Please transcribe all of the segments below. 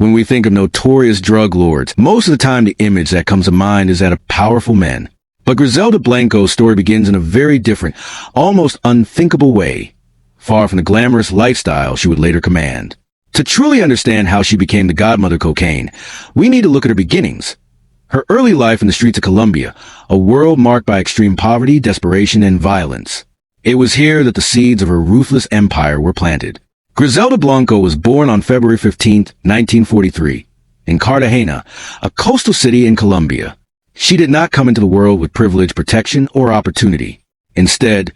When we think of notorious drug lords, most of the time the image that comes to mind is that of powerful men. But Griselda Blanco's story begins in a very different, almost unthinkable way, far from the glamorous lifestyle she would later command. To truly understand how she became the godmother of cocaine, we need to look at her beginnings. Her early life in the streets of Colombia, a world marked by extreme poverty, desperation, and violence. It was here that the seeds of her ruthless empire were planted. Griselda Blanco was born on February 15, 1943, in Cartagena, a coastal city in Colombia. She did not come into the world with privilege, protection, or opportunity. Instead,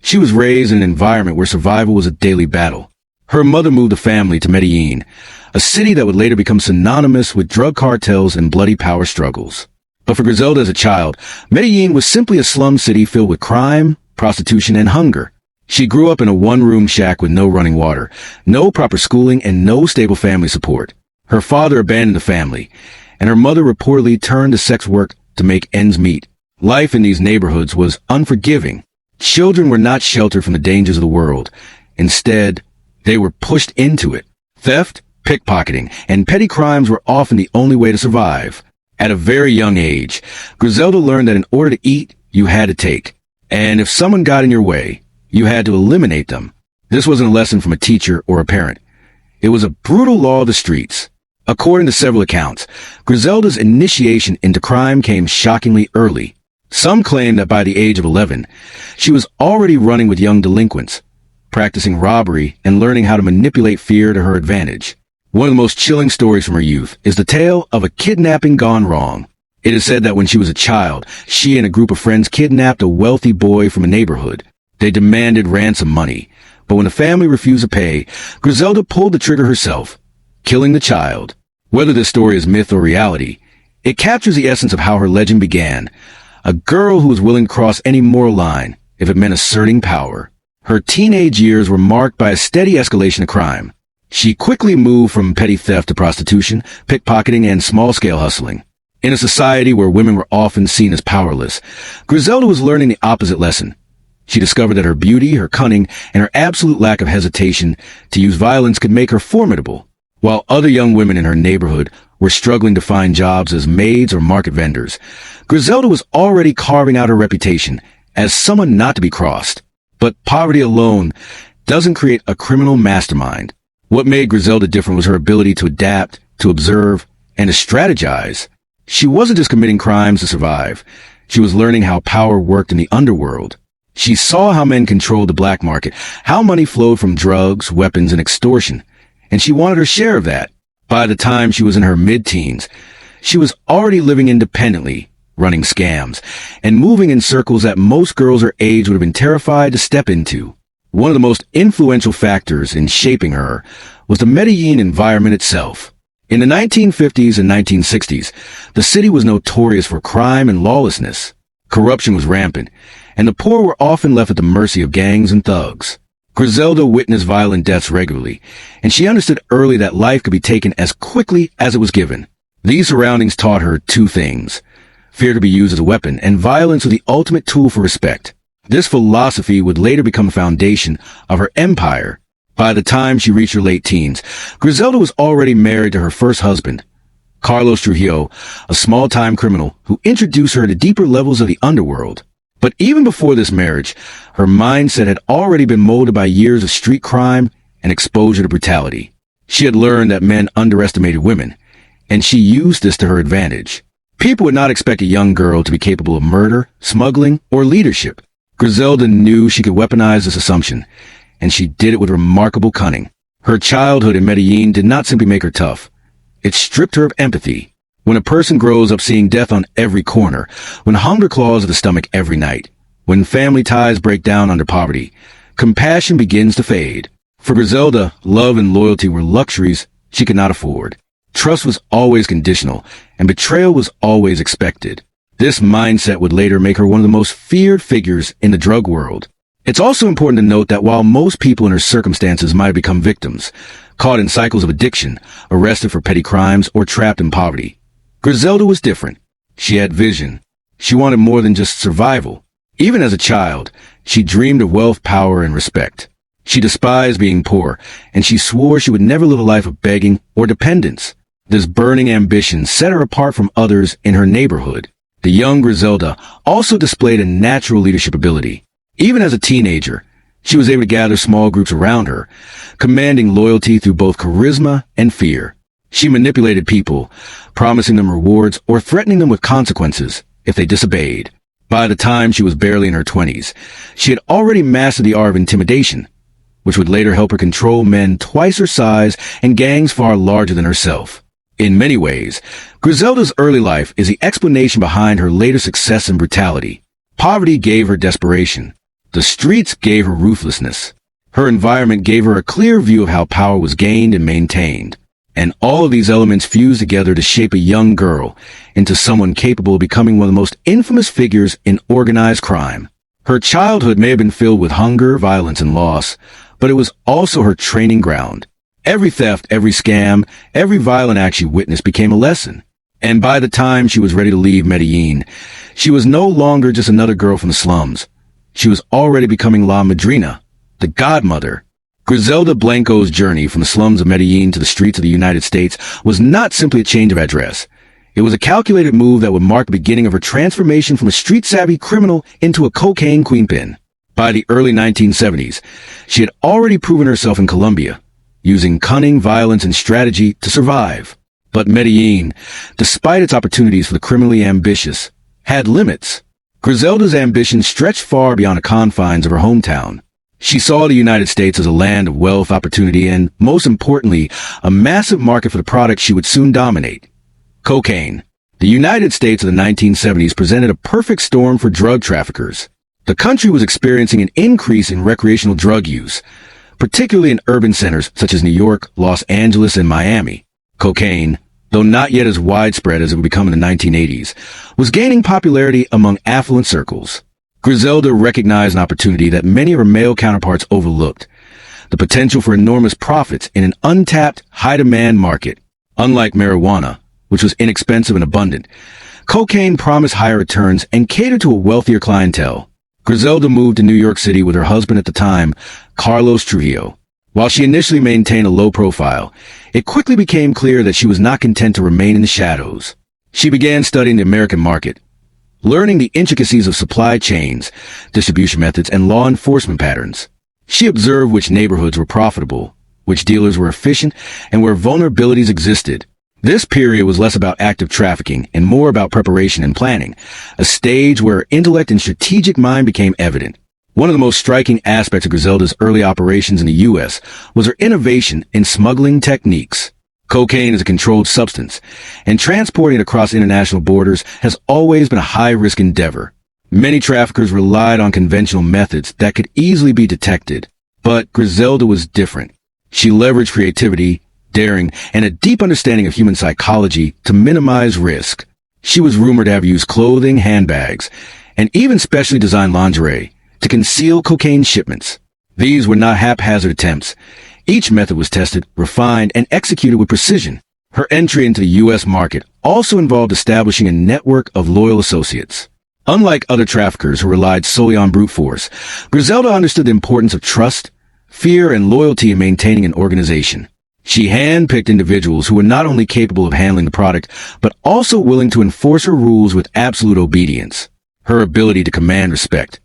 she was raised in an environment where survival was a daily battle. Her mother moved the family to Medellín, a city that would later become synonymous with drug cartels and bloody power struggles. But for Griselda as a child, Medellín was simply a slum city filled with crime, prostitution, and hunger. She grew up in a one-room shack with no running water, no proper schooling, and no stable family support. Her father abandoned the family, and her mother reportedly turned to sex work to make ends meet. Life in these neighborhoods was unforgiving. Children were not sheltered from the dangers of the world. Instead, they were pushed into it. Theft, pickpocketing, and petty crimes were often the only way to survive. At a very young age, Griselda learned that in order to eat, you had to take. And if someone got in your way, you had to eliminate them. This wasn't a lesson from a teacher or a parent. It was a brutal law of the streets. According to several accounts, Griselda's initiation into crime came shockingly early. Some claim that by the age of 11, she was already running with young delinquents, practicing robbery and learning how to manipulate fear to her advantage. One of the most chilling stories from her youth is the tale of a kidnapping gone wrong. It is said that when she was a child, she and a group of friends kidnapped a wealthy boy from a neighborhood. They demanded ransom money, but when the family refused to pay, Griselda pulled the trigger herself, killing the child. Whether this story is myth or reality, it captures the essence of how her legend began. A girl who was willing to cross any moral line if it meant asserting power. Her teenage years were marked by a steady escalation of crime. She quickly moved from petty theft to prostitution, pickpocketing, and small-scale hustling. In a society where women were often seen as powerless, Griselda was learning the opposite lesson. She discovered that her beauty, her cunning, and her absolute lack of hesitation to use violence could make her formidable. While other young women in her neighborhood were struggling to find jobs as maids or market vendors, Griselda was already carving out her reputation as someone not to be crossed. But poverty alone doesn't create a criminal mastermind. What made Griselda different was her ability to adapt, to observe, and to strategize. She wasn't just committing crimes to survive. She was learning how power worked in the underworld. She saw how men controlled the black market, how money flowed from drugs, weapons, and extortion, and she wanted her share of that. By the time she was in her mid-teens, she was already living independently, running scams, and moving in circles that most girls her age would have been terrified to step into. One of the most influential factors in shaping her was the Medellín environment itself. In the 1950s and 1960s, the city was notorious for crime and lawlessness. Corruption was rampant, and the poor were often left at the mercy of gangs and thugs. Griselda witnessed violent deaths regularly, and she understood early that life could be taken as quickly as it was given. These surroundings taught her two things: fear to be used as a weapon, and violence was the ultimate tool for respect. This philosophy would later become the foundation of her empire. By the time she reached her late teens, Griselda was already married to her first husband, Carlos Trujillo, a small-time criminal who introduced her to deeper levels of the underworld. But even before this marriage, her mindset had already been molded by years of street crime and exposure to brutality. She had learned that men underestimated women, and she used this to her advantage. People would not expect a young girl to be capable of murder, smuggling, or leadership. Griselda knew she could weaponize this assumption, and she did it with remarkable cunning. Her childhood in Medellín did not simply make her tough. It stripped her of empathy. When a person grows up seeing death on every corner, when hunger claws at the stomach every night, when family ties break down under poverty, compassion begins to fade. For Griselda, love and loyalty were luxuries she could not afford. Trust was always conditional, and betrayal was always expected. This mindset would later make her one of the most feared figures in the drug world. It's also important to note that while most people in her circumstances might have become victims, caught in cycles of addiction, arrested for petty crimes, or trapped in poverty, Griselda was different. She had vision. She wanted more than just survival. Even as a child, she dreamed of wealth, power, and respect. She despised being poor, and she swore she would never live a life of begging or dependence. This burning ambition set her apart from others in her neighborhood. The young Griselda also displayed a natural leadership ability. Even as a teenager, she was able to gather small groups around her, commanding loyalty through both charisma and fear. She manipulated people, promising them rewards or threatening them with consequences if they disobeyed. By the time she was barely in her 20s, she had already mastered the art of intimidation, which would later help her control men twice her size and gangs far larger than herself. In many ways, Griselda's early life is the explanation behind her later success and brutality. Poverty gave her desperation. The streets gave her ruthlessness. Her environment gave her a clear view of how power was gained and maintained. And all of these elements fused together to shape a young girl into someone capable of becoming one of the most infamous figures in organized crime. Her childhood may have been filled with hunger, violence, and loss, but it was also her training ground. Every theft, every scam, every violent act she witnessed became a lesson. And by the time she was ready to leave Medellín, she was no longer just another girl from the slums. She was already becoming La Madrina, the Godmother. Griselda Blanco's journey from the slums of Medellín to the streets of the United States was not simply a change of address. It was a calculated move that would mark the beginning of her transformation from a street-savvy criminal into a cocaine queenpin. By the early 1970s, she had already proven herself in Colombia, using cunning, violence, and strategy to survive. But Medellín, despite its opportunities for the criminally ambitious, had limits. Griselda's ambition stretched far beyond the confines of her hometown. She saw the United States as a land of wealth, opportunity, and, most importantly, a massive market for the product she would soon dominate: cocaine. The United States of the 1970s presented a perfect storm for drug traffickers. The country was experiencing an increase in recreational drug use, particularly in urban centers such as New York, Los Angeles, and Miami. Cocaine, though not yet as widespread as it would become in the 1980s, was gaining popularity among affluent circles. Griselda recognized an opportunity that many of her male counterparts overlooked: the potential for enormous profits in an untapped, high-demand market. Unlike marijuana, which was inexpensive and abundant, cocaine promised higher returns and catered to a wealthier clientele. Griselda moved to New York City with her husband at the time, Carlos Trujillo. While she initially maintained a low profile, it quickly became clear that she was not content to remain in the shadows. She began studying the American market, learning the intricacies of supply chains, distribution methods, and law enforcement patterns. She observed which neighborhoods were profitable, which dealers were efficient, and where vulnerabilities existed. This period was less about active trafficking and more about preparation and planning, a stage where her intellect and strategic mind became evident. One of the most striking aspects of Griselda's early operations in the U.S. was her innovation in smuggling techniques. Cocaine is a controlled substance, and transporting it across international borders has always been a high-risk endeavor. Many traffickers relied on conventional methods that could easily be detected, but Griselda was different. She leveraged creativity, daring, and a deep understanding of human psychology to minimize risk. She was rumored to have used clothing, handbags, and even specially designed lingerie to conceal cocaine shipments. These were not haphazard attempts. Each method was tested, refined, and executed with precision. Her entry into the U.S. market also involved establishing a network of loyal associates. Unlike other traffickers who relied solely on brute force, Griselda understood the importance of trust, fear, and loyalty in maintaining an organization. She handpicked individuals who were not only capable of handling the product, but also willing to enforce her rules with absolute obedience. Her ability to command respect,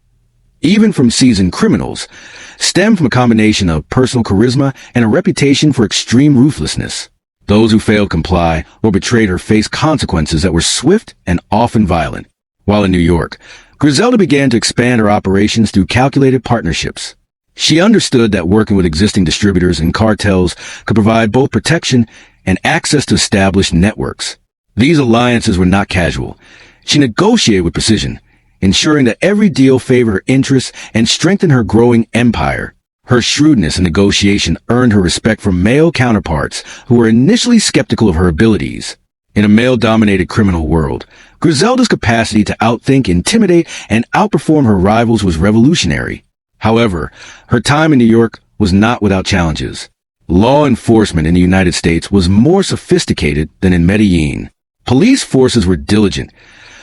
even from seasoned criminals, stemmed from a combination of personal charisma and a reputation for extreme ruthlessness. Those who failed to comply or betrayed her faced consequences that were swift and often violent. While in New York, Griselda began to expand her operations through calculated partnerships. She understood that working with existing distributors and cartels could provide both protection and access to established networks. These alliances were not casual. She negotiated with precision, ensuring that every deal favored her interests and strengthened her growing empire. Her shrewdness in negotiation earned her respect from male counterparts who were initially skeptical of her abilities. In a male-dominated criminal world, Griselda's capacity to outthink, intimidate, and outperform her rivals was revolutionary. However, her time in New York was not without challenges. Law enforcement in the United States was more sophisticated than in Medellín. Police forces were diligent.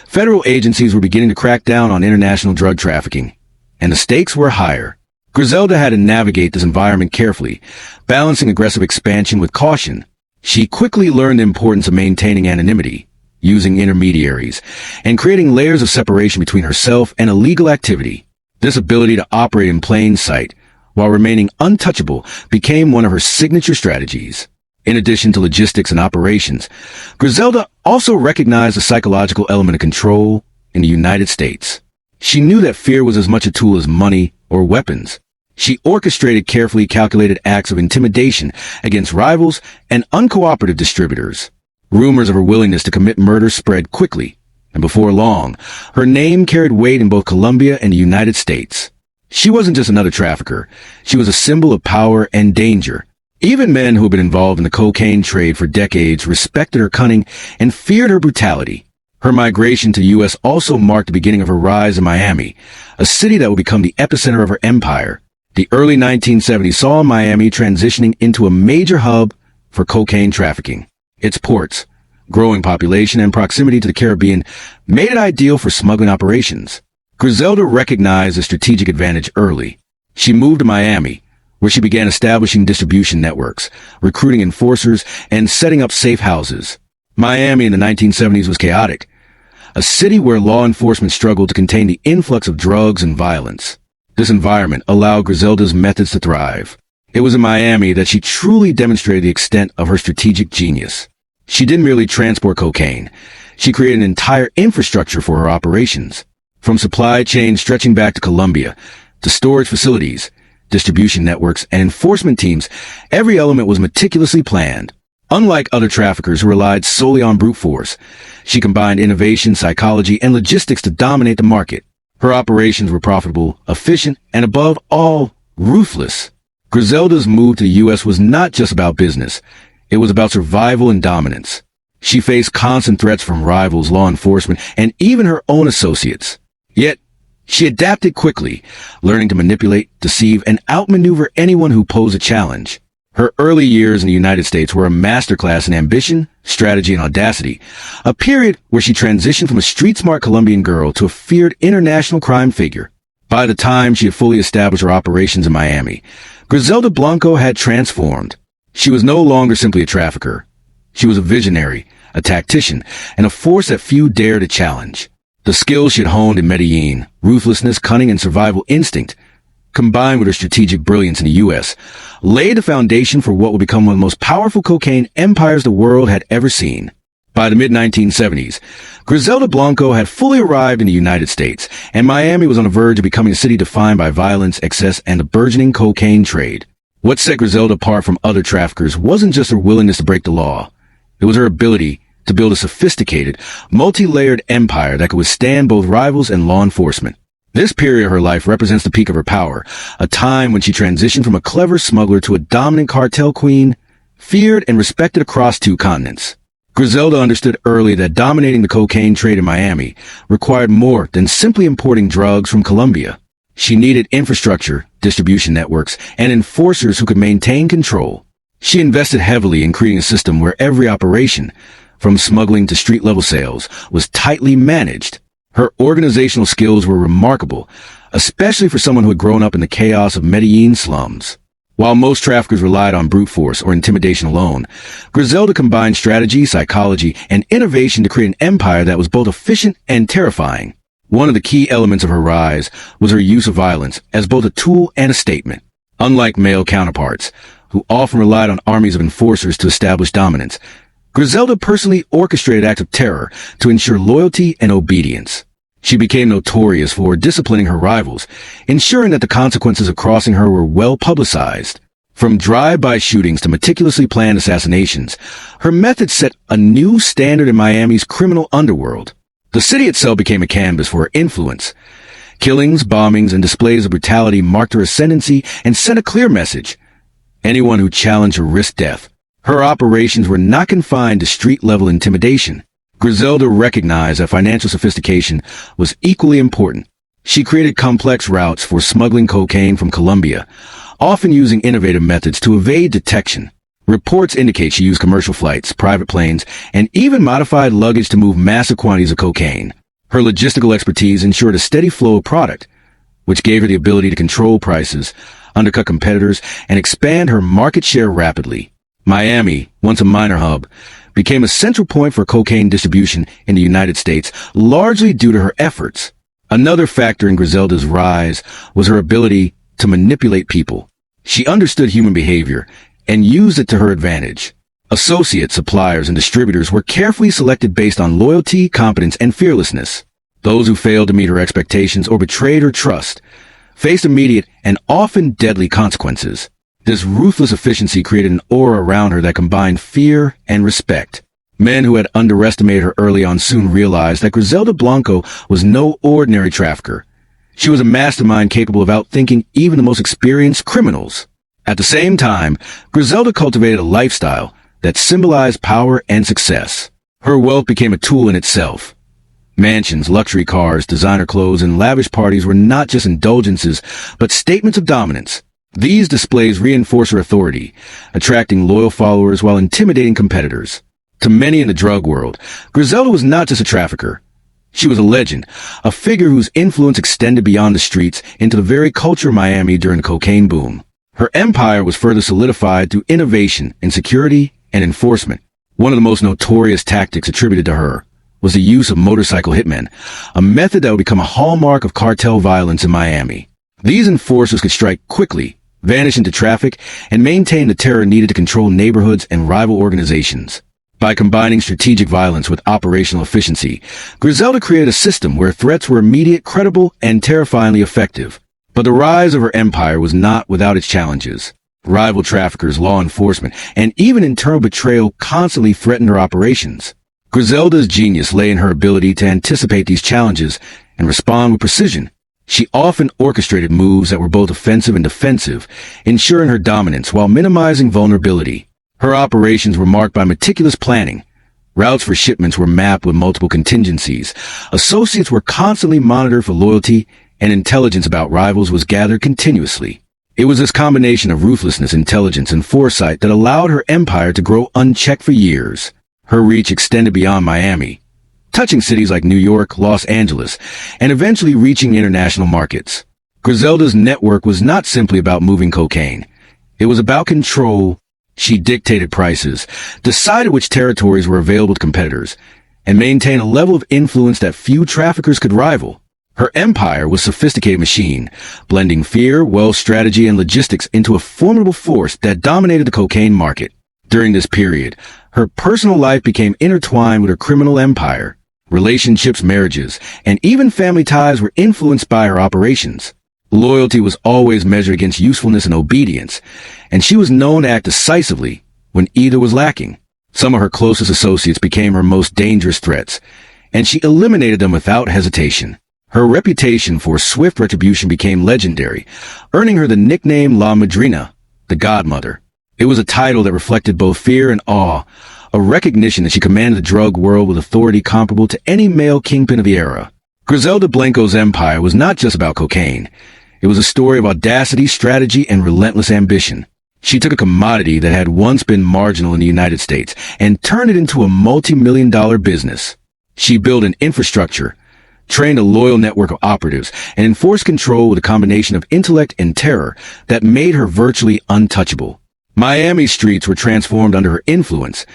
Federal agencies were beginning to crack down on international drug trafficking, and the stakes were higher. Griselda had to navigate this environment carefully, balancing aggressive expansion with caution. She quickly learned the importance of maintaining anonymity, using intermediaries, and creating layers of separation between herself and illegal activity. This ability to operate in plain sight, while remaining untouchable, became one of her signature strategies. In addition to logistics and operations, Griselda also recognized the psychological element of control in the United States. She knew that fear was as much a tool as money or weapons. She orchestrated carefully calculated acts of intimidation against rivals and uncooperative distributors. Rumors of her willingness to commit murder spread quickly, and before long, her name carried weight in both Colombia and the United States. She wasn't just another trafficker. She was a symbol of power and danger. Even men who had been involved in the cocaine trade for decades respected her cunning and feared her brutality. Her migration to the U.S. also marked the beginning of her rise in Miami, a city that would become the epicenter of her empire. The early 1970s saw Miami transitioning into a major hub for cocaine trafficking. Its ports, growing population, and proximity to the Caribbean made it ideal for smuggling operations. Griselda recognized the strategic advantage early. She moved to Miami, where she began establishing distribution networks, recruiting enforcers, and setting up safe houses. Miami in the 1970s was chaotic, a city where law enforcement struggled to contain the influx of drugs and violence. This environment allowed Griselda's methods to thrive. It was in Miami that she truly demonstrated the extent of her strategic genius. She didn't merely transport cocaine. She created an entire infrastructure for her operations. From supply chains stretching back to Colombia, to storage facilities, distribution networks, and enforcement teams, every element was meticulously planned. Unlike other traffickers who relied solely on brute force, she combined innovation, psychology, and logistics to dominate the market. Her operations were profitable, efficient, and above all, ruthless. Griselda's move to the U.S. was not just about business. It was about survival and dominance. She faced constant threats from rivals, law enforcement, and even her own associates. Yet, she adapted quickly, learning to manipulate, deceive, and outmaneuver anyone who posed a challenge. Her early years in the United States were a masterclass in ambition, strategy, and audacity, a period where she transitioned from a street-smart Colombian girl to a feared international crime figure. By the time she had fully established her operations in Miami, Griselda Blanco had transformed. She was no longer simply a trafficker. She was a visionary, a tactician, and a force that few dared to challenge. The skills she had honed in Medellín, ruthlessness, cunning, and survival instinct, combined with her strategic brilliance in the U.S., laid the foundation for what would become one of the most powerful cocaine empires the world had ever seen. By the mid-1970s, Griselda Blanco had fully arrived in the United States, and Miami was on the verge of becoming a city defined by violence, excess, and the burgeoning cocaine trade. What set Griselda apart from other traffickers wasn't just her willingness to break the law. It was her ability to build a sophisticated, multi-layered empire that could withstand both rivals and law enforcement. This period of her life represents the peak of her power, a time when she transitioned from a clever smuggler to a dominant cartel queen, feared and respected across 2 continents. Griselda understood early that dominating the cocaine trade in Miami required more than simply importing drugs from Colombia. She needed infrastructure, distribution networks, and enforcers who could maintain control. She invested heavily in creating a system where every operation, from smuggling to street-level sales, was tightly managed. Her organizational skills were remarkable, especially for someone who had grown up in the chaos of Medellín slums. While most traffickers relied on brute force or intimidation alone, Griselda combined strategy, psychology, and innovation to create an empire that was both efficient and terrifying. One of the key elements of her rise was her use of violence as both a tool and a statement. Unlike male counterparts, who often relied on armies of enforcers to establish dominance, Griselda personally orchestrated acts of terror to ensure loyalty and obedience. She became notorious for disciplining her rivals, ensuring that the consequences of crossing her were well publicized. From drive-by shootings to meticulously planned assassinations, her methods set a new standard in Miami's criminal underworld. The city itself became a canvas for her influence. Killings, bombings, and displays of brutality marked her ascendancy and sent a clear message. Anyone who challenged her risked death. Her operations were not confined to street-level intimidation. Griselda recognized that financial sophistication was equally important. She created complex routes for smuggling cocaine from Colombia, often using innovative methods to evade detection. Reports indicate she used commercial flights, private planes, and even modified luggage to move massive quantities of cocaine. Her logistical expertise ensured a steady flow of product, which gave her the ability to control prices, undercut competitors, and expand her market share rapidly. Miami, once a minor hub, became a central point for cocaine distribution in the United States, largely due to her efforts. Another factor in Griselda's rise was her ability to manipulate people. She understood human behavior and used it to her advantage. Associates, suppliers, and distributors were carefully selected based on loyalty, competence, and fearlessness. Those who failed to meet her expectations or betrayed her trust faced immediate and often deadly consequences. This ruthless efficiency created an aura around her that combined fear and respect. Men who had underestimated her early on soon realized that Griselda Blanco was no ordinary trafficker. She was a mastermind capable of outthinking even the most experienced criminals. At the same time, Griselda cultivated a lifestyle that symbolized power and success. Her wealth became a tool in itself. Mansions, luxury cars, designer clothes, and lavish parties were not just indulgences, but statements of dominance. These displays reinforced her authority, attracting loyal followers while intimidating competitors. To many in the drug world, Griselda was not just a trafficker. She was a legend, a figure whose influence extended beyond the streets into the very culture of Miami during the cocaine boom. Her empire was further solidified through innovation in security and enforcement. One of the most notorious tactics attributed to her was the use of motorcycle hitmen, a method that would become a hallmark of cartel violence in Miami. These enforcers could strike quickly, vanish into traffic, and maintain the terror needed to control neighborhoods and rival organizations. By combining strategic violence with operational efficiency, Griselda created a system where threats were immediate, credible, and terrifyingly effective. But the rise of her empire was not without its challenges. Rival traffickers, law enforcement, and even internal betrayal constantly threatened her operations. Griselda's genius lay in her ability to anticipate these challenges and respond with precision. She often orchestrated moves that were both offensive and defensive, ensuring her dominance while minimizing vulnerability. Her operations were marked by meticulous planning. Routes for shipments were mapped with multiple contingencies. Associates were constantly monitored for loyalty, and intelligence about rivals was gathered continuously. It was this combination of ruthlessness, intelligence, and foresight that allowed her empire to grow unchecked for years. Her reach extended beyond Miami, touching cities like New York, Los Angeles, and eventually reaching international markets. Griselda's network was not simply about moving cocaine. It was about control. She dictated prices, decided which territories were available to competitors, and maintained a level of influence that few traffickers could rival. Her empire was a sophisticated machine, blending fear, wealth, strategy, and logistics into a formidable force that dominated the cocaine market. During this period, her personal life became intertwined with her criminal empire. Relationships, marriages, and even family ties were influenced by her operations. Loyalty was always measured against usefulness and obedience, and she was known to act decisively when either was lacking. Some of her closest associates became her most dangerous threats, and she eliminated them without hesitation. Her reputation for swift retribution became legendary, earning her the nickname La Madrina, the Godmother. It was a title that reflected both fear and awe, a recognition that she commanded the drug world with authority comparable to any male kingpin of the era. Griselda Blanco's empire was not just about cocaine. It was a story of audacity, strategy, and relentless ambition. She took a commodity that had once been marginal in the United States and turned it into a multi-million-dollar business. She built an infrastructure, trained a loyal network of operatives, and enforced control with a combination of intellect and terror that made her virtually untouchable. Miami streets were transformed under her influence,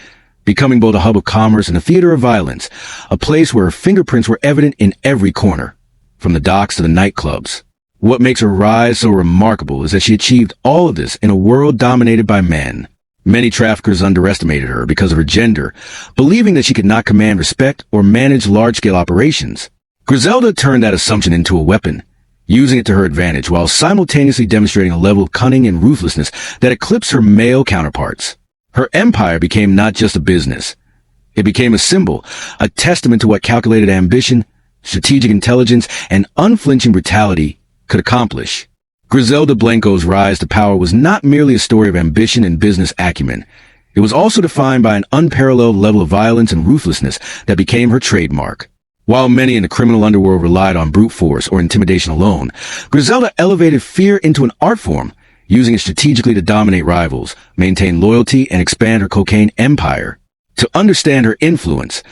becoming both a hub of commerce and a theater of violence, a place where her fingerprints were evident in every corner, from the docks to the nightclubs. What makes her rise so remarkable is that she achieved all of this in a world dominated by men. Many traffickers underestimated her because of her gender, believing that she could not command respect or manage large-scale operations. Griselda turned that assumption into a weapon, using it to her advantage while simultaneously demonstrating a level of cunning and ruthlessness that eclipsed her male counterparts. Her empire became not just a business. It became a symbol, a testament to what calculated ambition, strategic intelligence, and unflinching brutality could accomplish. Griselda Blanco's rise to power was not merely a story of ambition and business acumen. It was also defined by an unparalleled level of violence and ruthlessness that became her trademark. While many in the criminal underworld relied on brute force or intimidation alone, Griselda elevated fear into an art form, using it strategically to dominate rivals, maintain loyalty, and expand her cocaine empire. To understand her influence,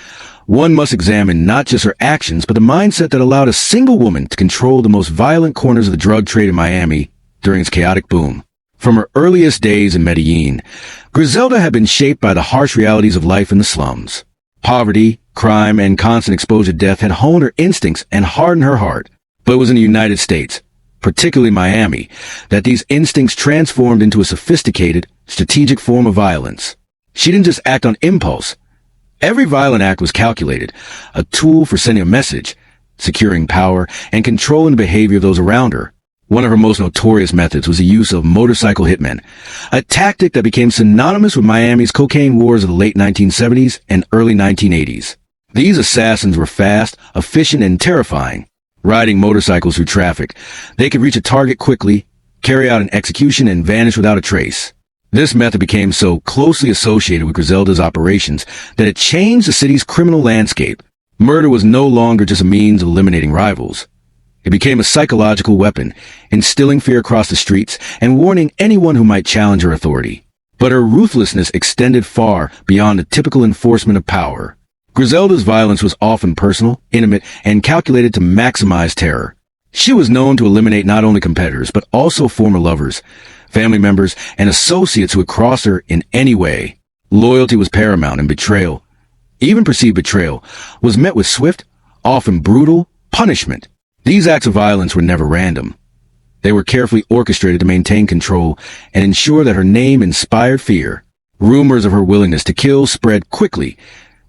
one must examine not just her actions, but the mindset that allowed a single woman to control the most violent corners of the drug trade in Miami during its chaotic boom. From her earliest days in Medellín, Griselda had been shaped by the harsh realities of life in the slums. Poverty, crime, and constant exposure to death had honed her instincts and hardened her heart. But it was in the United States, particularly Miami, that these instincts transformed into a sophisticated, strategic form of violence. She didn't just act on impulse. Every violent act was calculated, a tool for sending a message, securing power, and controlling the behavior of those around her. One of her most notorious methods was the use of motorcycle hitmen, a tactic that became synonymous with Miami's cocaine wars of the late 1970s and early 1980s. These assassins were fast, efficient, and terrifying. Riding motorcycles through traffic, they could reach a target quickly, carry out an execution, and vanish without a trace. This method became so closely associated with Griselda's operations that it changed the city's criminal landscape. Murder was no longer just a means of eliminating rivals. It became a psychological weapon, instilling fear across the streets and warning anyone who might challenge her authority. But her ruthlessness extended far beyond the typical enforcement of power. Griselda's violence was often personal, intimate, and calculated to maximize terror. She was known to eliminate not only competitors, but also former lovers, family members, and associates who would cross her in any way. Loyalty was paramount, and betrayal, even perceived betrayal, was met with swift, often brutal, punishment. These acts of violence were never random. They were carefully orchestrated to maintain control and ensure that her name inspired fear. Rumors of her willingness to kill spread quickly,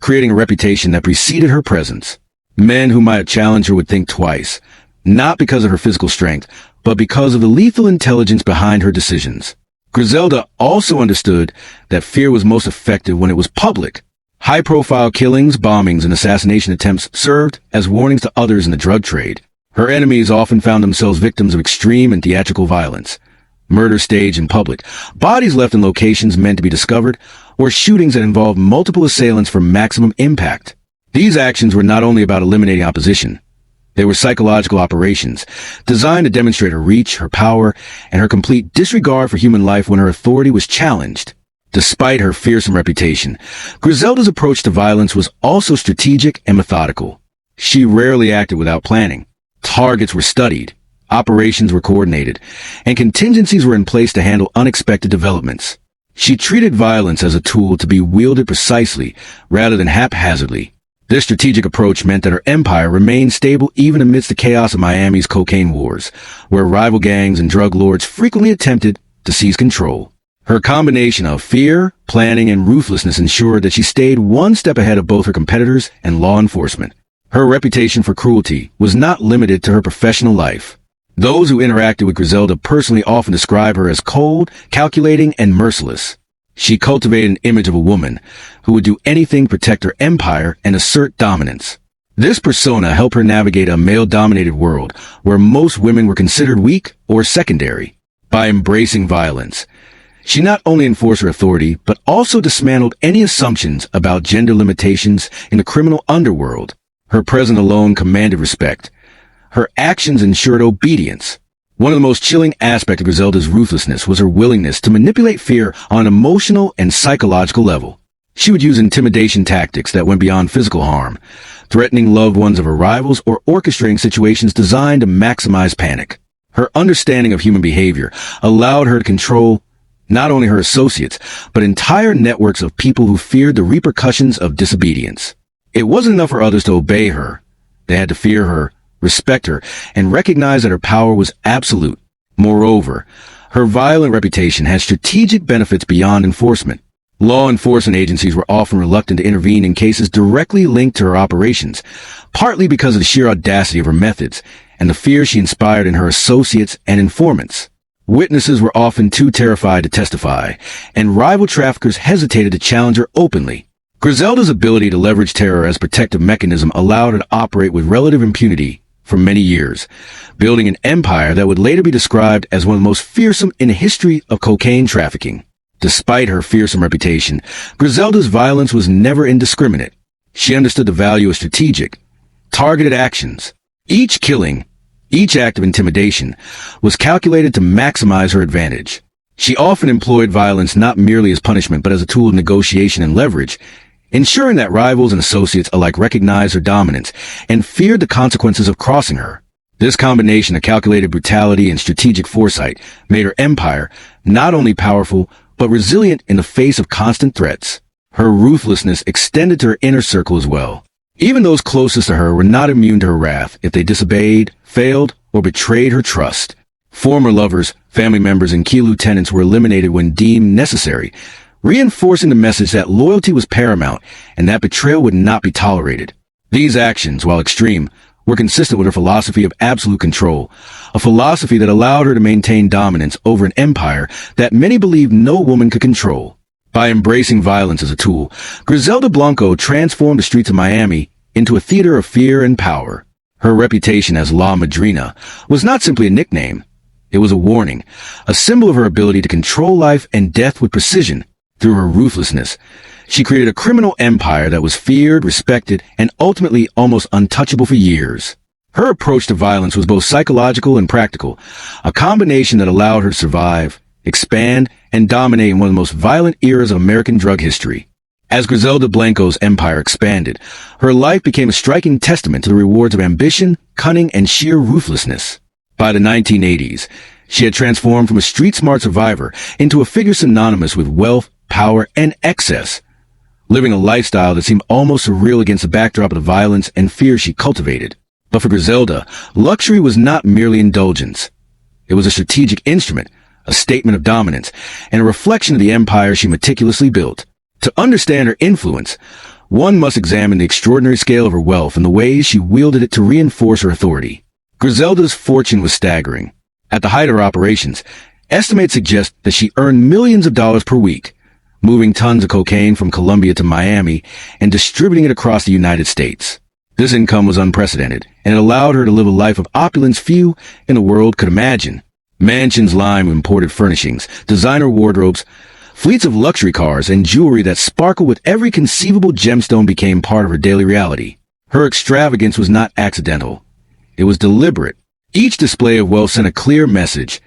creating a reputation that preceded her presence. Men who might have challenged her would think twice, not because of her physical strength, but because of the lethal intelligence behind her decisions. Griselda also understood that fear was most effective when it was public. High-profile killings, bombings, and assassination attempts served as warnings to others in the drug trade. Her enemies often found themselves victims of extreme and theatrical violence. Murder staged in public, bodies left in locations meant to be discovered, or shootings that involved multiple assailants for maximum impact. These actions were not only about eliminating opposition. They were psychological operations, designed to demonstrate her reach, her power, and her complete disregard for human life when her authority was challenged. Despite her fearsome reputation, Griselda's approach to violence was also strategic and methodical. She rarely acted without planning. Targets were studied, operations were coordinated, and contingencies were in place to handle unexpected developments. She treated violence as a tool to be wielded precisely, rather than haphazardly. This strategic approach meant that her empire remained stable even amidst the chaos of Miami's cocaine wars, where rival gangs and drug lords frequently attempted to seize control. Her combination of fear, planning, and ruthlessness ensured that she stayed one step ahead of both her competitors and law enforcement. Her reputation for cruelty was not limited to her professional life. Those who interacted with Griselda personally often describe her as cold, calculating, and merciless. She cultivated an image of a woman who would do anything to protect her empire and assert dominance. This persona helped her navigate a male-dominated world where most women were considered weak or secondary. By embracing violence, she not only enforced her authority, but also dismantled any assumptions about gender limitations in the criminal underworld. Her presence alone commanded respect. Her actions ensured obedience. One of the most chilling aspects of Griselda's ruthlessness was her willingness to manipulate fear on an emotional and psychological level. She would use intimidation tactics that went beyond physical harm, threatening loved ones of her rivals or orchestrating situations designed to maximize panic. Her understanding of human behavior allowed her to control not only her associates, but entire networks of people who feared the repercussions of disobedience. It wasn't enough for others to obey her. They had to fear her, respect her, and recognize that her power was absolute. Moreover, her violent reputation had strategic benefits beyond enforcement. Law enforcement agencies were often reluctant to intervene in cases directly linked to her operations, partly because of the sheer audacity of her methods and the fear she inspired in her associates and informants. Witnesses were often too terrified to testify, and rival traffickers hesitated to challenge her openly. Griselda's ability to leverage terror as a protective mechanism allowed her to operate with relative impunity for many years, building an empire that would later be described as one of the most fearsome in the history of cocaine trafficking. Despite her fearsome reputation, Griselda's violence was never indiscriminate. She understood the value of strategic, targeted actions. Each killing, each act of intimidation, was calculated to maximize her advantage. She often employed violence not merely as punishment but as a tool of negotiation and leverage, ensuring that rivals and associates alike recognized her dominance and feared the consequences of crossing her. This combination of calculated brutality and strategic foresight made her empire not only powerful, but resilient in the face of constant threats. Her ruthlessness extended to her inner circle as well. Even those closest to her were not immune to her wrath if they disobeyed, failed, or betrayed her trust. Former lovers, family members, and key lieutenants were eliminated when deemed necessary, reinforcing the message that loyalty was paramount and that betrayal would not be tolerated. These actions, while extreme, were consistent with her philosophy of absolute control, a philosophy that allowed her to maintain dominance over an empire that many believed no woman could control. By embracing violence as a tool, Griselda Blanco transformed the streets of Miami into a theater of fear and power. Her reputation as La Madrina was not simply a nickname. It was a warning, a symbol of her ability to control life and death with precision. Through her ruthlessness, she created a criminal empire that was feared, respected, and ultimately almost untouchable for years. Her approach to violence was both psychological and practical, a combination that allowed her to survive, expand, and dominate in one of the most violent eras of American drug history. As Griselda Blanco's empire expanded, her life became a striking testament to the rewards of ambition, cunning, and sheer ruthlessness. By the 1980s, she had transformed from a street-smart survivor into a figure synonymous with wealth, power, and excess, living a lifestyle that seemed almost surreal against the backdrop of the violence and fear she cultivated. But for Griselda, luxury was not merely indulgence. It was a strategic instrument, a statement of dominance, and a reflection of the empire she meticulously built. To understand her influence, one must examine the extraordinary scale of her wealth and the ways she wielded it to reinforce her authority. Griselda's fortune was staggering. At the height of her operations, estimates suggest that she earned millions of dollars per week, moving tons of cocaine from Colombia to Miami and distributing it across the United States. This income was unprecedented, and it allowed her to live a life of opulence few in the world could imagine. Mansions lined with imported furnishings, designer wardrobes, fleets of luxury cars, and jewelry that sparkled with every conceivable gemstone became part of her daily reality. Her extravagance was not accidental. It was deliberate. Each display of wealth sent a clear message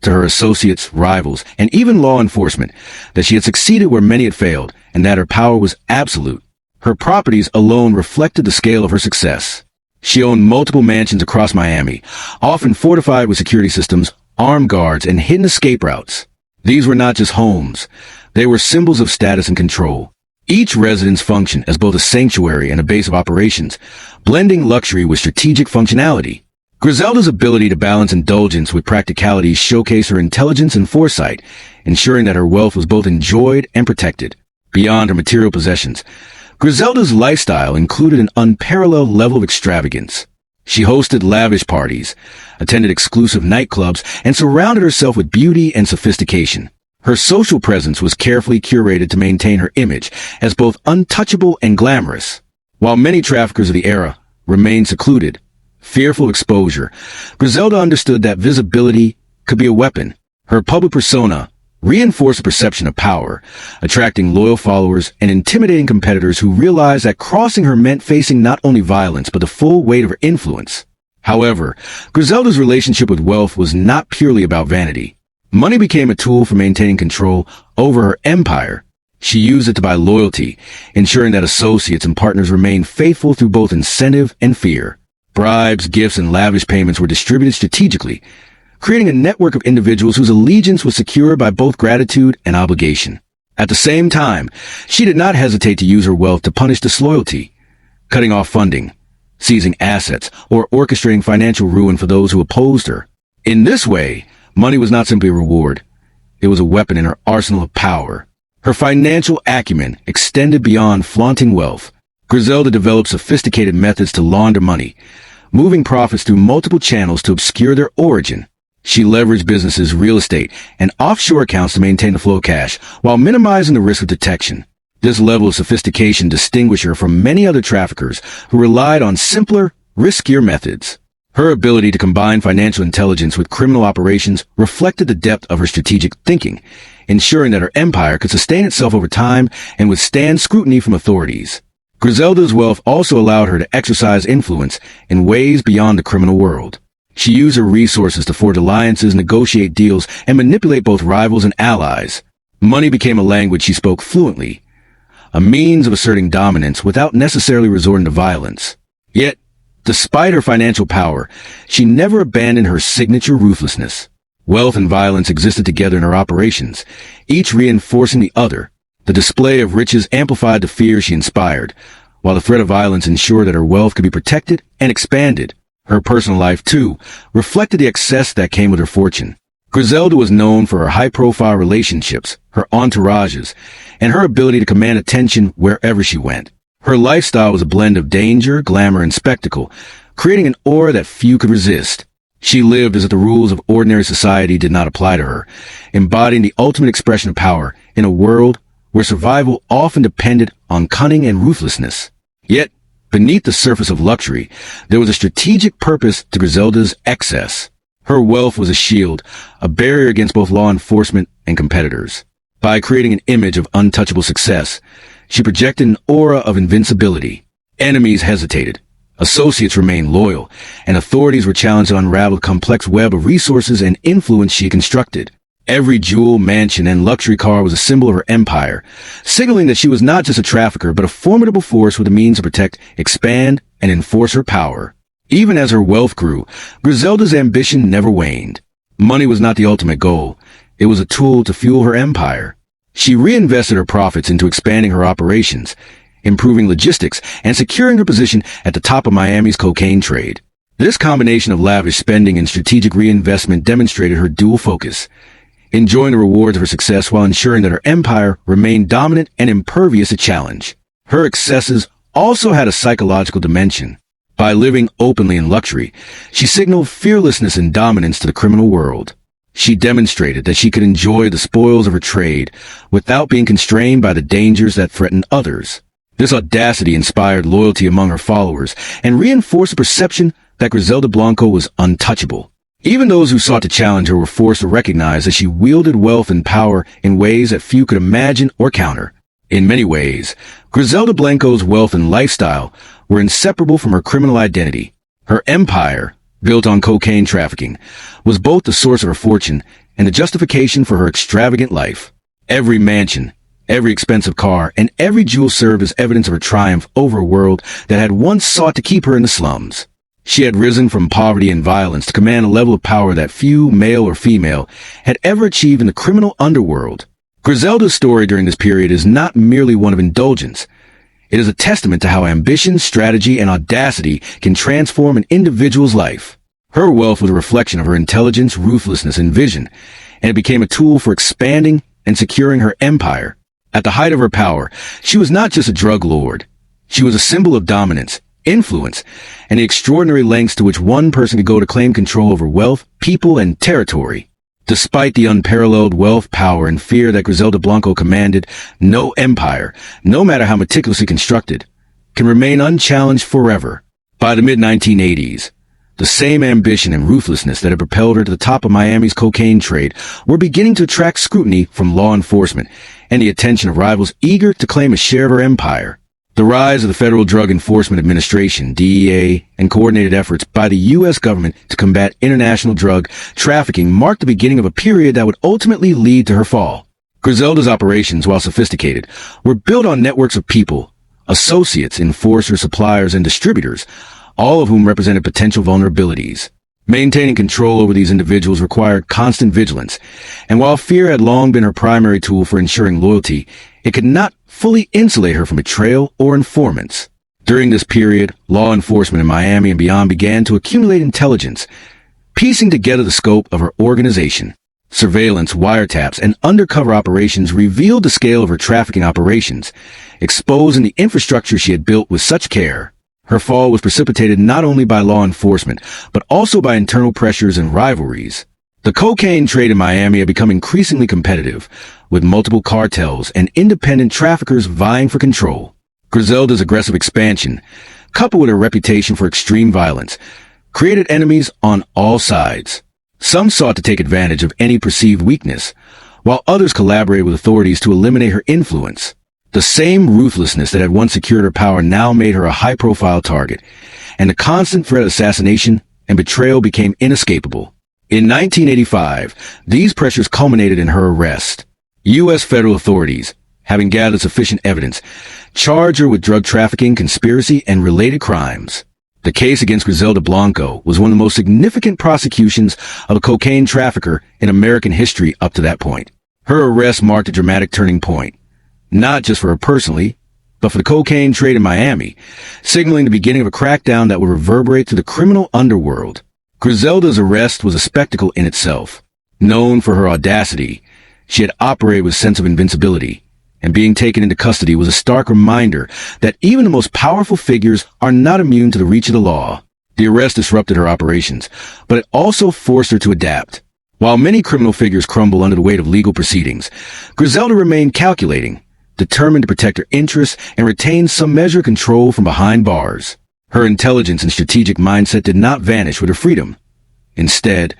to her associates, rivals, and even law enforcement that she had succeeded where many had failed, and that her power was absolute. Her properties alone reflected the scale of her success. She owned multiple mansions across Miami, often fortified with security systems, armed guards, and hidden escape routes. These were not just homes. They were symbols of status and control. Each residence functioned as both a sanctuary and a base of operations, blending luxury with strategic functionality. Griselda's ability to balance indulgence with practicality showcased her intelligence and foresight, ensuring that her wealth was both enjoyed and protected. Beyond her material possessions, Griselda's lifestyle included an unparalleled level of extravagance. She hosted lavish parties, attended exclusive nightclubs, and surrounded herself with beauty and sophistication. Her social presence was carefully curated to maintain her image as both untouchable and glamorous. While many traffickers of the era remained secluded, fearful of exposure, Griselda understood that visibility could be a weapon. Her public persona reinforced the perception of power, attracting loyal followers and intimidating competitors who realized that crossing her meant facing not only violence but the full weight of her influence. However, Griselda's relationship with wealth was not purely about vanity. Money became a tool for maintaining control over her empire. She used it to buy loyalty, ensuring that associates and partners remained faithful through both incentive and fear. Bribes, gifts, and lavish payments were distributed strategically, creating a network of individuals whose allegiance was secured by both gratitude and obligation. At the same time, she did not hesitate to use her wealth to punish disloyalty, cutting off funding, seizing assets, or orchestrating financial ruin for those who opposed her. In this way, money was not simply a reward. It was a weapon in her arsenal of power. Her financial acumen extended beyond flaunting wealth. Griselda developed sophisticated methods to launder money, moving profits through multiple channels to obscure their origin. She leveraged businesses, real estate, and offshore accounts to maintain the flow of cash, while minimizing the risk of detection. This level of sophistication distinguished her from many other traffickers who relied on simpler, riskier methods. Her ability to combine financial intelligence with criminal operations reflected the depth of her strategic thinking, ensuring that her empire could sustain itself over time and withstand scrutiny from authorities. Griselda's wealth also allowed her to exercise influence in ways beyond the criminal world. She used her resources to forge alliances, negotiate deals, and manipulate both rivals and allies. Money became a language she spoke fluently, a means of asserting dominance without necessarily resorting to violence. Yet, Despite her financial power, she never abandoned her signature ruthlessness. Wealth and violence existed together in her operations, each reinforcing the other. The display of riches amplified the fear she inspired, while the threat of violence ensured that her wealth could be protected and expanded. Her personal life, too, reflected the excess that came with her fortune. Griselda was known for her high-profile relationships, her entourages, and her ability to command attention wherever she went. Her lifestyle was a blend of danger, glamour, and spectacle, creating an aura that few could resist. She lived as if the rules of ordinary society did not apply to her, embodying the ultimate expression of power in a world where survival often depended on cunning and ruthlessness. Yet, beneath the surface of luxury, there was a strategic purpose to Griselda's excess. Her wealth was a shield, a barrier against both law enforcement and competitors. By creating an image of untouchable success, she projected an aura of invincibility. Enemies hesitated, associates remained loyal, and authorities were challenged to unravel the complex web of resources and influence she constructed. Every jewel, mansion, and luxury car was a symbol of her empire, signaling that she was not just a trafficker, but a formidable force with the means to protect, expand, and enforce her power. Even as her wealth grew, Griselda's ambition never waned. Money was not the ultimate goal. It was a tool to fuel her empire. She reinvested her profits into expanding her operations, improving logistics, and securing her position at the top of Miami's cocaine trade. This combination of lavish spending and strategic reinvestment demonstrated her dual focus, enjoying the rewards of her success while ensuring that her empire remained dominant and impervious to challenge. Her excesses also had a psychological dimension. By living openly in luxury, she signaled fearlessness and dominance to the criminal world. She demonstrated that she could enjoy the spoils of her trade without being constrained by the dangers that threatened others. This audacity inspired loyalty among her followers and reinforced the perception that Griselda Blanco was untouchable. Even those who sought to challenge her were forced to recognize that she wielded wealth and power in ways that few could imagine or counter. In many ways, Griselda Blanco's wealth and lifestyle were inseparable from her criminal identity. Her empire, built on cocaine trafficking, was both the source of her fortune and the justification for her extravagant life. Every mansion, every expensive car, and every jewel served as evidence of her triumph over a world that had once sought to keep her in the slums. She had risen from poverty and violence to command a level of power that few, male or female, had ever achieved in the criminal underworld. Griselda's story during this period is not merely one of indulgence. It is a testament to how ambition, strategy, and audacity can transform an individual's life. Her wealth was a reflection of her intelligence, ruthlessness, and vision, and it became a tool for expanding and securing her empire. At the height of her power, she was not just a drug lord. She was a symbol of dominance, influence, and the extraordinary lengths to which one person could go to claim control over wealth, people, and territory. Despite the unparalleled wealth, power, and fear that Griselda Blanco commanded, no empire, no matter how meticulously constructed, can remain unchallenged forever. By the mid-1980s, the same ambition and ruthlessness that had propelled her to the top of Miami's cocaine trade were beginning to attract scrutiny from law enforcement and the attention of rivals eager to claim a share of her empire. The rise of the Federal Drug Enforcement Administration, DEA, and coordinated efforts by the U.S. government to combat international drug trafficking marked the beginning of a period that would ultimately lead to her fall. Griselda's operations, while sophisticated, were built on networks of people, associates, enforcers, suppliers, and distributors, all of whom represented potential vulnerabilities. Maintaining control over these individuals required constant vigilance, and while fear had long been her primary tool for ensuring loyalty, it could not fully insulate her from betrayal or informants. During this period, law enforcement in Miami and beyond began to accumulate intelligence, piecing together the scope of her organization. Surveillance, wiretaps, and undercover operations revealed the scale of her trafficking operations, exposing the infrastructure she had built with such care. Her fall was precipitated not only by law enforcement, but also by internal pressures and rivalries. The cocaine trade in Miami had become increasingly competitive, with multiple cartels and independent traffickers vying for control. Griselda's aggressive expansion, coupled with her reputation for extreme violence, created enemies on all sides. Some sought to take advantage of any perceived weakness, while others collaborated with authorities to eliminate her influence. The same ruthlessness that had once secured her power now made her a high-profile target, and the constant threat of assassination and betrayal became inescapable. In 1985, these pressures culminated in her arrest. U.S. federal authorities, having gathered sufficient evidence, charged her with drug trafficking, conspiracy, and related crimes. The case against Griselda Blanco was one of the most significant prosecutions of a cocaine trafficker in American history up to that point. Her arrest marked a dramatic turning point, not just for her personally, but for the cocaine trade in Miami, signaling the beginning of a crackdown that would reverberate through the criminal underworld. Griselda's arrest was a spectacle in itself. Known for her audacity, she had operated with a sense of invincibility, and being taken into custody was a stark reminder that even the most powerful figures are not immune to the reach of the law. The arrest disrupted her operations, but it also forced her to adapt. While many criminal figures crumble under the weight of legal proceedings, Griselda remained calculating, determined to protect her interests and retain some measure of control from behind bars. Her intelligence and strategic mindset did not vanish with her freedom. Instead,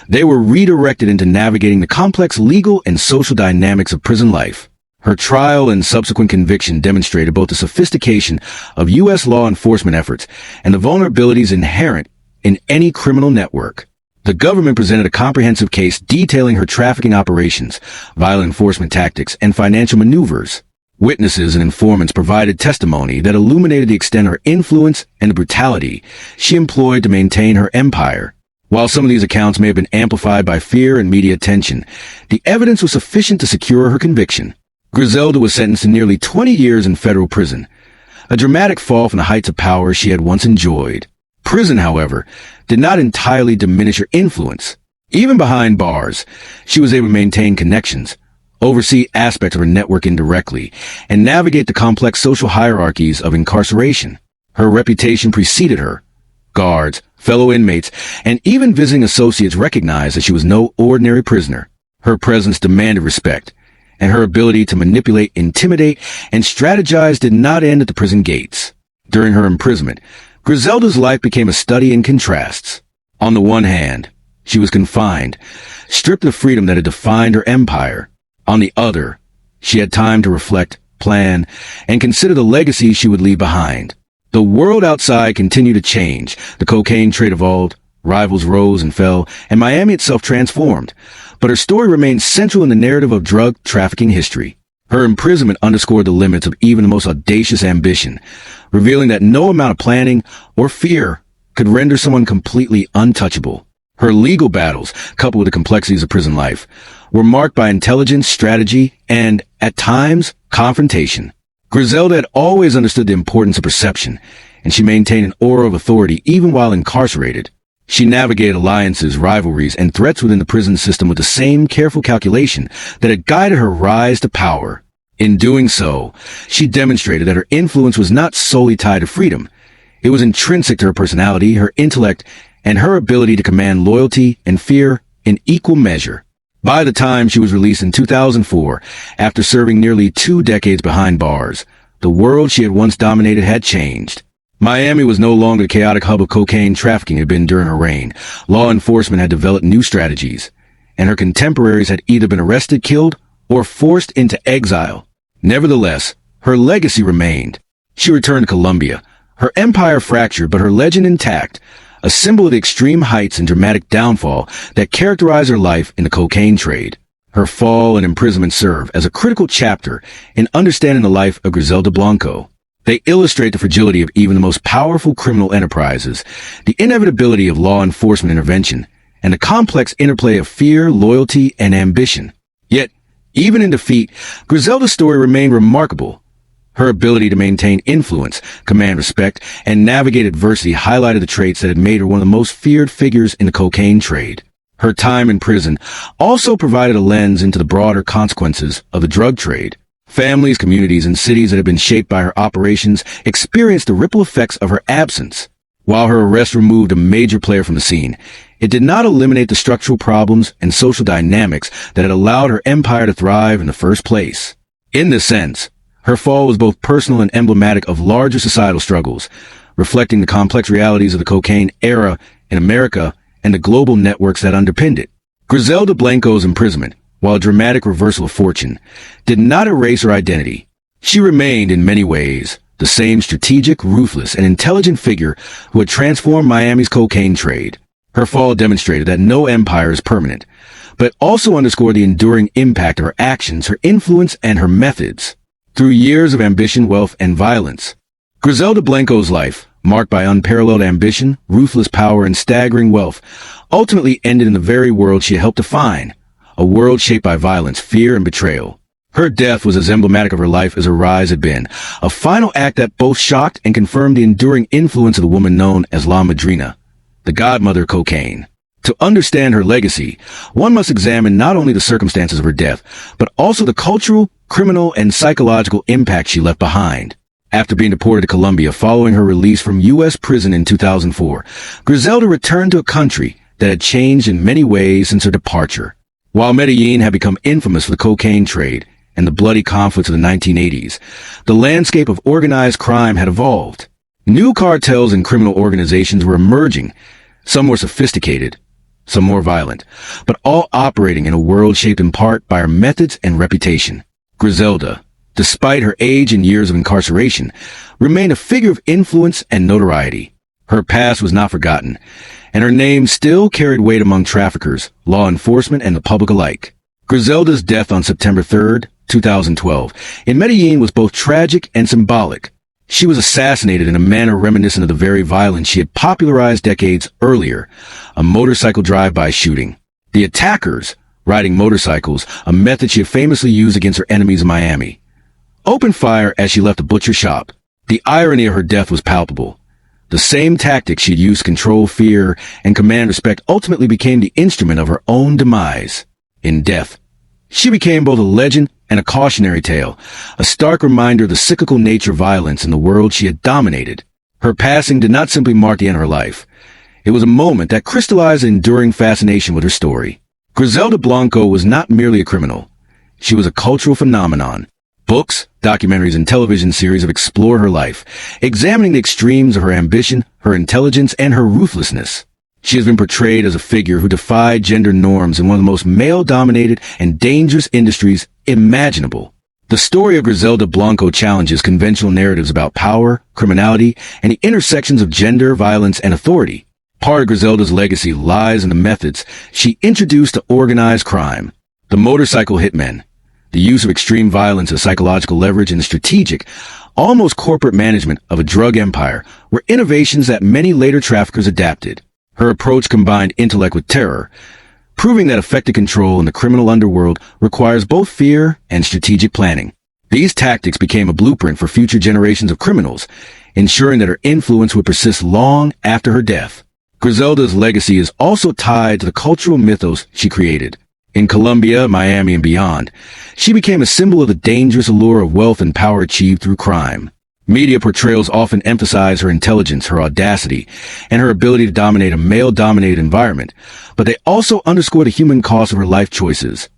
they were redirected into navigating the complex legal and social dynamics of prison life. Her trial and subsequent conviction demonstrated both the sophistication of U.S. law enforcement efforts and the vulnerabilities inherent in any criminal network. The government presented a comprehensive case detailing her trafficking operations, violent enforcement tactics, and financial maneuvers. Witnesses and informants provided testimony that illuminated the extent of her influence and the brutality she employed to maintain her empire. While some of these accounts may have been amplified by fear and media attention, the evidence was sufficient to secure her conviction. Griselda was sentenced to nearly 20 years in federal prison, a dramatic fall from the heights of power she had once enjoyed. Prison, however, did not entirely diminish her influence. Even behind bars, she was able to maintain connections, oversee aspects of her network indirectly, and navigate the complex social hierarchies of incarceration. Her reputation preceded her. Guards, fellow inmates, and even visiting associates recognized that she was no ordinary prisoner. Her presence demanded respect, and her ability to manipulate, intimidate, and strategize did not end at the prison gates. During her imprisonment, Griselda's life became a study in contrasts. On the one hand, she was confined, stripped of freedom that had defined her empire. On the other, she had time to reflect, plan, and consider the legacy she would leave behind. The world outside continued to change. The cocaine trade evolved, rivals rose and fell, and Miami itself transformed. But her story remained central in the narrative of drug trafficking history. Her imprisonment underscored the limits of even the most audacious ambition, revealing that no amount of planning or fear could render someone completely untouchable. Her legal battles, coupled with the complexities of prison life, were marked by intelligence, strategy, and, at times, confrontation. Griselda had always understood the importance of perception, and she maintained an aura of authority even while incarcerated. She navigated alliances, rivalries, and threats within the prison system with the same careful calculation that had guided her rise to power. In doing so, she demonstrated that her influence was not solely tied to freedom. It was intrinsic to her personality, her intellect, and her ability to command loyalty and fear in equal measure. By the time she was released in 2004, after serving nearly 2 decades behind bars, the world she had once dominated had changed. Miami was no longer the chaotic hub of cocaine trafficking it had been during her reign. Law enforcement had developed new strategies, and her contemporaries had either been arrested, killed, or forced into exile. Nevertheless, her legacy remained. She returned to Colombia, her empire fractured but her legend intact, a symbol of the extreme heights and dramatic downfall that characterized her life in the cocaine trade. Her fall and imprisonment serve as a critical chapter in understanding the life of Griselda Blanco. They illustrate the fragility of even the most powerful criminal enterprises, the inevitability of law enforcement intervention, and the complex interplay of fear, loyalty, and ambition. Yet, even in defeat, Griselda's story remained remarkable. Her ability to maintain influence, command respect, and navigate adversity highlighted the traits that had made her one of the most feared figures in the cocaine trade. Her time in prison also provided a lens into the broader consequences of the drug trade. Families, communities, and cities that had been shaped by her operations experienced the ripple effects of her absence. While her arrest removed a major player from the scene, it did not eliminate the structural problems and social dynamics that had allowed her empire to thrive in the first place. In this sense, her fall was both personal and emblematic of larger societal struggles, reflecting the complex realities of the cocaine era in America and the global networks that underpinned it. Griselda Blanco's imprisonment, while a dramatic reversal of fortune, did not erase her identity. She remained, in many ways, the same strategic, ruthless, and intelligent figure who had transformed Miami's cocaine trade. Her fall demonstrated that no empire is permanent, but also underscored the enduring impact of her actions, her influence, and her methods. Through years of ambition, wealth, and violence, Griselda Blanco's life marked by unparalleled ambition, ruthless power, and staggering wealth, ultimately ended in the very world she had helped define, a world shaped by violence, fear, and betrayal. Her death was as emblematic of her life as her rise had been, a final act that both shocked and confirmed the enduring influence of the woman known as La Madrina, the godmother of cocaine. To understand her legacy, one must examine not only the circumstances of her death, but also the cultural, criminal, and psychological impact she left behind. After being deported to Colombia following her release from U.S. prison in 2004, Griselda returned to a country that had changed in many ways since her departure. While Medellín had become infamous for the cocaine trade and the bloody conflicts of the 1980s, the landscape of organized crime had evolved. New cartels and criminal organizations were emerging, some more sophisticated, some more violent, but all operating in a world shaped in part by her methods and reputation. Griselda, despite her age and years of incarceration, remained a figure of influence and notoriety. Her past was not forgotten, and her name still carried weight among traffickers, law enforcement, and the public alike. Griselda's death on September 3rd, 2012, in Medellín was both tragic and symbolic. She was assassinated in a manner reminiscent of the very violence she had popularized decades earlier, a motorcycle drive-by shooting. The attackers, riding motorcycles, a method she had famously used against her enemies in Miami, opened fire as she left a butcher shop. The irony of her death was palpable. The same tactics she'd used to control fear and command respect ultimately became the instrument of her own demise. In death, she became both a legend and a cautionary tale, a stark reminder of the cyclical nature of violence in the world she had dominated. Her passing did not simply mark the end of her life. It was a moment that crystallized an enduring fascination with her story. Griselda Blanco was not merely a criminal. She was a cultural phenomenon. Books, documentaries, and television series have explored her life, examining the extremes of her ambition, her intelligence, and her ruthlessness. She has been portrayed as a figure who defied gender norms in one of the most male-dominated and dangerous industries imaginable. The story of Griselda Blanco challenges conventional narratives about power, criminality, and the intersections of gender, violence, and authority. Part of Griselda's legacy lies in the methods she introduced to organized crime. The motorcycle hitmen, the use of extreme violence as psychological leverage, and the strategic, almost corporate management of a drug empire were innovations that many later traffickers adapted. Her approach combined intellect with terror, proving that effective control in the criminal underworld requires both fear and strategic planning. These tactics became a blueprint for future generations of criminals, ensuring that her influence would persist long after her death. Griselda's legacy is also tied to the cultural mythos she created. In Colombia, Miami, and beyond, she became a symbol of the dangerous allure of wealth and power achieved through crime. Media portrayals often emphasize her intelligence, her audacity, and her ability to dominate a male-dominated environment, but they also underscore the human cost of her life choices.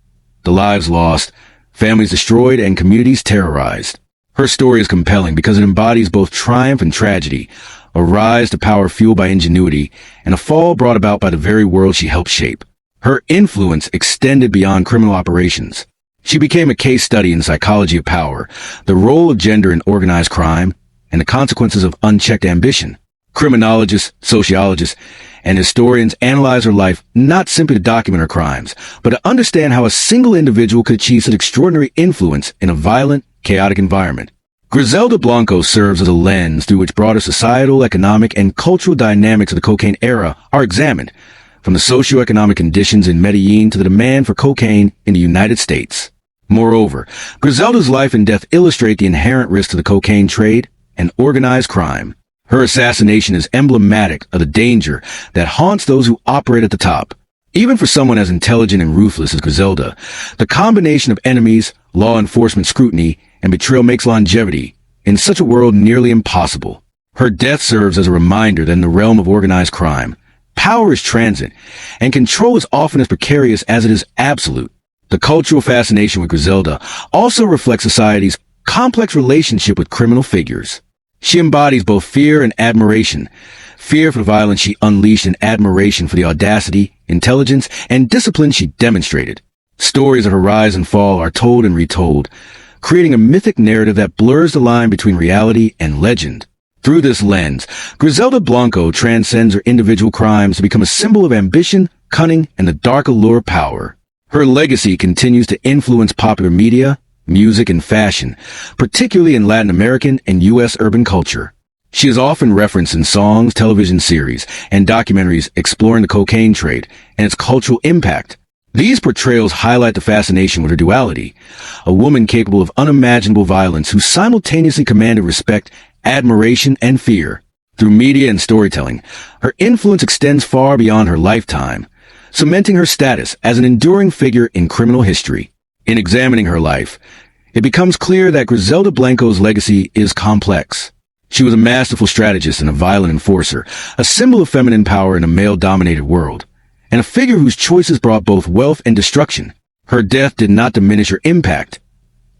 The lives lost, families destroyed, and communities terrorized. Her story is compelling because it embodies both triumph and tragedy, a rise to power fueled by ingenuity, and a fall brought about by the very world she helped shape. Her influence extended beyond criminal operations. She became a case study in the psychology of power, the role of gender in organized crime, and the consequences of unchecked ambition. Criminologists, sociologists, and historians analyze her life not simply to document her crimes, but to understand how a single individual could achieve such extraordinary influence in a violent, chaotic environment. Griselda Blanco serves as a lens through which broader societal, economic, and cultural dynamics of the cocaine era are examined, from the socioeconomic conditions in Medellín to the demand for cocaine in the United States. Moreover, Griselda's life and death illustrate the inherent risks of the cocaine trade and organized crime. Her assassination is emblematic of the danger that haunts those who operate at the top. Even for someone as intelligent and ruthless as Griselda, the combination of enemies, law enforcement scrutiny, and betrayal makes longevity in such a world nearly impossible. Her death serves as a reminder that in the realm of organized crime, power is transient, and control is often as precarious as it is absolute. The cultural fascination with Griselda also reflects society's complex relationship with criminal figures. She embodies both fear and admiration, fear for the violence she unleashed and admiration for the audacity, intelligence, and discipline she demonstrated. Stories of her rise and fall are told and retold, creating a mythic narrative that blurs the line between reality and legend. Through this lens, Griselda Blanco transcends her individual crimes to become a symbol of ambition, cunning, and the dark allure of power. Her legacy continues to influence popular media, music, and fashion, particularly in Latin American and U.S. urban culture. She is often referenced in songs, television series, and documentaries exploring the cocaine trade and its cultural impact. These portrayals highlight the fascination with her duality, a woman capable of unimaginable violence who simultaneously commanded respect, admiration, and fear. Through media and storytelling, her influence extends far beyond her lifetime, cementing her status as an enduring figure in criminal history. In examining her life, it becomes clear that Griselda Blanco's legacy is complex. She was a masterful strategist and a violent enforcer, a symbol of feminine power in a male-dominated world, and a figure whose choices brought both wealth and destruction. Her death did not diminish her impact.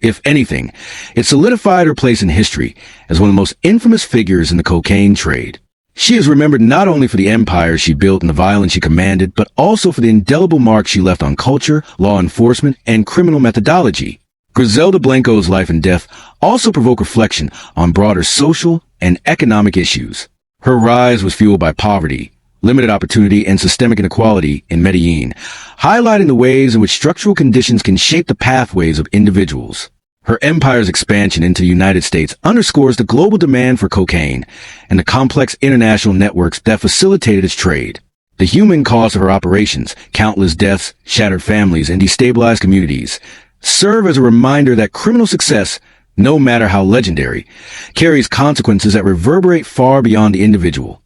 If anything, it solidified her place in history as one of the most infamous figures in the cocaine trade. She is remembered not only for the empire she built and the violence she commanded, but also for the indelible mark she left on culture, law enforcement, and criminal methodology. Griselda Blanco's life and death also provoke reflection on broader social and economic issues. Her rise was fueled by poverty, limited opportunity, and systemic inequality in Medellín, highlighting the ways in which structural conditions can shape the pathways of individuals. Her empire's expansion into the United States underscores the global demand for cocaine and the complex international networks that facilitated its trade. The human cost of her operations, countless deaths, shattered families, and destabilized communities, serve as a reminder that criminal success, no matter how legendary, carries consequences that reverberate far beyond the individual.